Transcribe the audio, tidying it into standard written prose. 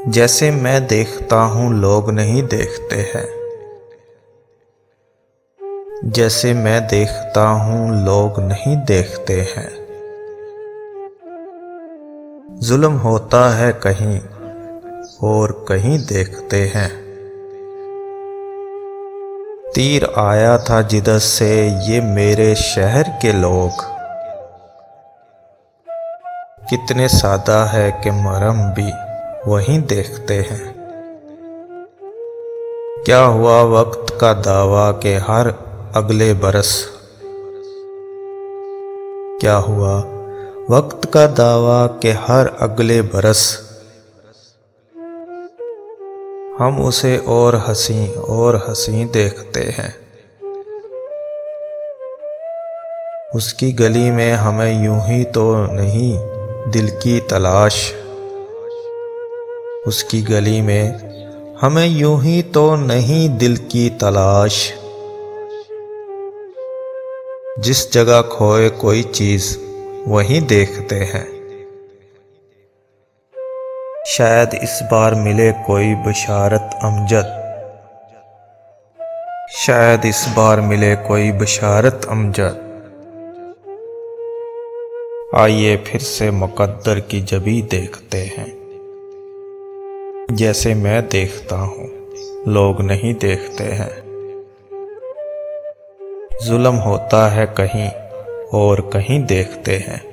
जैसे मैं देखता हूँ लोग नहीं देखते हैं। जैसे मैं देखता हूँ लोग नहीं देखते हैं। जुल्म होता है कहीं और कहीं देखते हैं। तीर आया था जिधर से ये मेरे शहर के लोग। कितने सादा है कि मरहम भी वहीं देखते हैं। क्या हुआ वक्त का दावा के हर अगले बरस। क्या हुआ वक्त का दावा के हर अगले बरस। हम उसे और हंसी देखते हैं। उसकी गली में हमें यूं ही तो नहीं दिल की तलाश। उसकी गली में हमें यूं ही तो नहीं दिल की तलाश। जिस जगह खोए कोई चीज वहीं देखते हैं। शायद इस बार मिले कोई बशारत अमजद। शायद इस बार मिले कोई बशारत अमजद। आइए फिर से मुकद्दर की जबी देखते हैं। जैसे मैं देखता हूँ लोग नहीं देखते हैं। जुल्म होता है कहीं और कहीं देखते हैं।